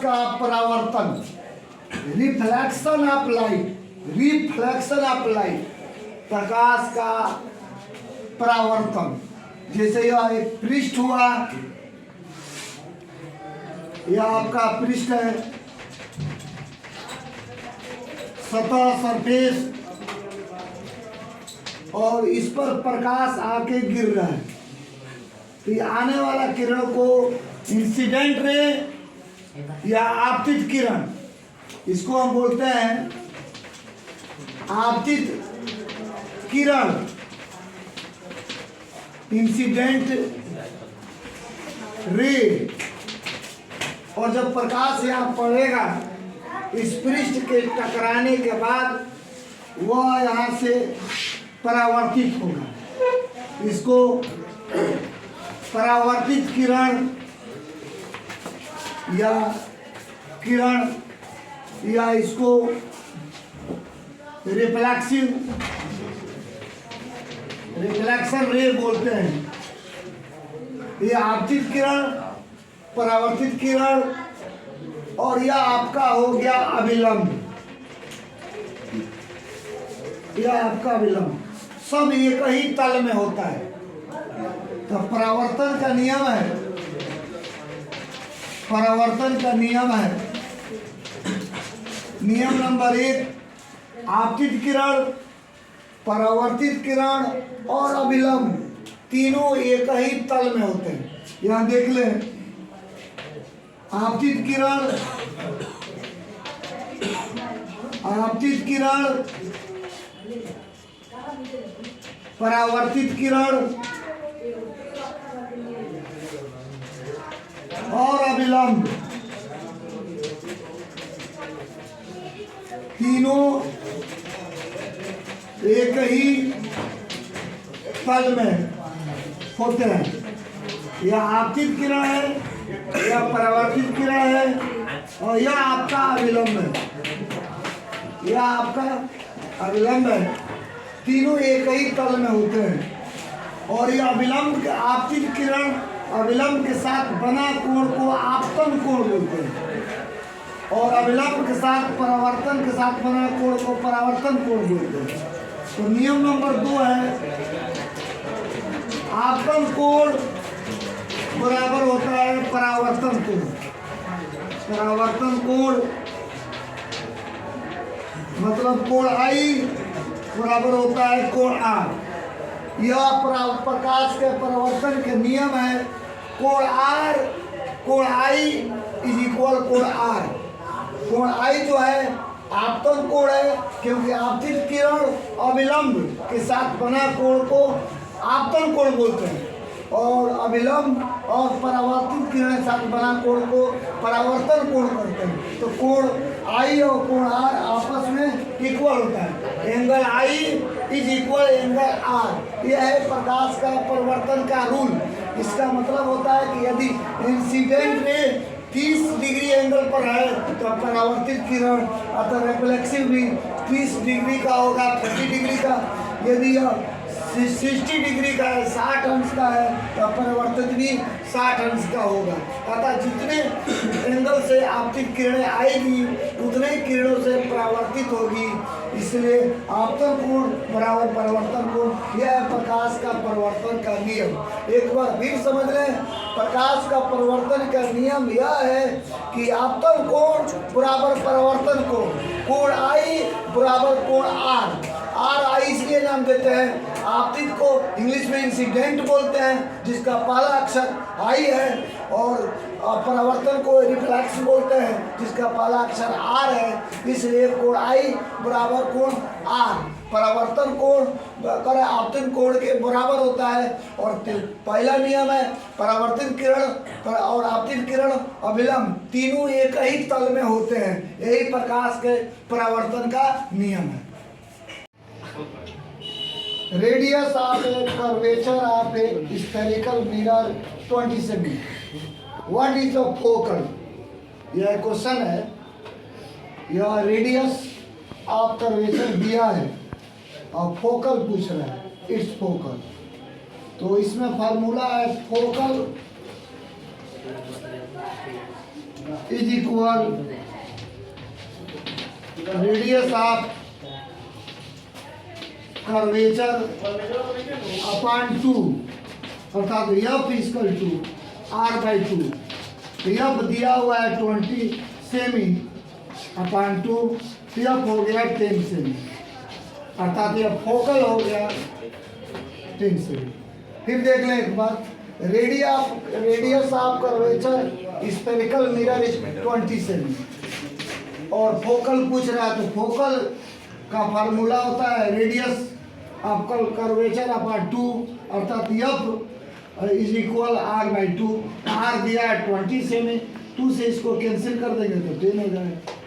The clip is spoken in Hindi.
का परावर्तन, reflection of light, reflection of light, प्रकाश का परावर्तन। जैसे यह एक पृष्ठ हुआ, यह आपका पृष्ठ है, सतह सरफेस, और इस पर प्रकाश आके गिर रहा है, तो ये आने वाला किरण को इंसिडेंट रे या आपतित किरण, इसको हम बोलते हैं आपतित किरण, इंसिडेंट रे। और जब प्रकाश यहाँ पड़ेगा इस पृष्ठ के टकराने के बाद वह यहाँ से परावर्तित होगा, इसको परावर्तित किरण या किरण या इसको रिफ्लेक्शन रे बोलते हैं। ये आपतित किरण, परावर्तित किरण, और यह आपका हो गया अभिलंब, यह आपका अभिलंब, सब एक ही तल में होता है। तो परावर्तन का नियम है, परावर्तन का नियम है, नियम नंबर 1, आपतित किरण, परावर्तित किरण और अभिलंब तीनों एक ही तल में होते हैं। यहाँ देख लें, आपतित किरण, आपतित किरण, परावर्तित किरण और अभिलंब तीनों एक ही तल में होते हैं। यह आपतित किरण है, यह परावर्तित किरण है, और यह आपका अभिलंब है, यह आपका अभिलंब है। तीनों एक ही तल में होते हैं। और यह अभिलंब, आपतित किरण अभिलंब के साथ बना कोण को आपतन कोण बोलते हैं, और अभिलंब के साथ परावर्तन के साथ बना कोण को परावर्तन कोण बोलते हैं। तो नियम नंबर 2 है, आपतन कोण बराबर होता है परावर्तन कोण। परावर्तन कोण मतलब कोण आई बराबर होता है कोण आर। यह प्रकाश के परावर्तन के नियम है, कोण आर, कोण आई इज इक्वल कोण आर। कोण आई जो है आपतन कोण है, क्योंकि आपतित किरण अभिलंब के साथ बना कोण को आपतन कोण बोलते हैं, और अभिलंब और परावर्तित किरण के साथ बना कोण को परावर्तन कोण करते हैं। तो कोण आई और कोण आर आपस में इक्वल होता है, angle I is equal angle R. यह है प्रकाश का परिवर्तन का रूल। इसका मतलब होता है कि यदि इंसिडेंट रे 30 डिग्री एंगल पर है तो परावर्तित किरण अतः रिफ्लेक्सिव भी 30 डिग्री का होगा, 30 डिग्री का। यदि यह 60 डिग्री का है, 60 अंश का है, तो परावर्तित भी 60 अंश का होगा। अतः जितने एंगल से आपतित किरणें आएगी उतने ही किरणों से परावर्तित होगी, इसलिए आपतन कोण बराबर परावर्तन कोण। यह है प्रकाश का परिवर्तन का नियम। एक बार फिर समझ लें, प्रकाश का परिवर्तन का नियम यह है कि आपतन कोण बराबर परावर्तन कोण, कोण आई बराबर कोण आर। आर आई इसलिए नाम देते हैं, आपतित को इंग्लिश में इंसिडेंट बोलते हैं जिसका पहला अक्षर आई है, और परावर्तन को रिफ्लेक्स बोलते हैं जिसका पहला अक्षर आर है। इसलिए कोण आई बराबर कोण आर, परावर्तन कोण कर आपतन कोण के बराबर होता है। और पहला नियम है परावर्तित किरण और आपतित किरण अभिलंब तीनों एक ही तल में होते हैं। यही प्रकाश के परावर्तन का नियम है। Radius of A curvature of A spherical mirror 20 semi. What is the focal? यह क्वेश्चन है, यह रेडियस ऑफ कर्वेचर दिया है और फोकल पूछ रहा है, इट्स फोकल। तो इसमें फार्मूला है focal is equal radius of curvature upon 2, अर्थात F equal to R by 2। F दिया हुआ है 20 सेमी अपॉन 2, एफ हो गया 10 सेमी, अर्थात यह फोकल हो गया 10 सेमी। फिर देख लें एक बार, radius of curvature spherical mirror is 20 cm, और फोकल पूछ रहा है तो फोकल का फार्मूला होता है रेडियस ऑफ कर्वेचर अपॉन 2, अर्थात F is equal R by 2। R दिया है 20 सेमी, 2 से इसको कैंसिल कर देंगे तो 10 हो जाएगा।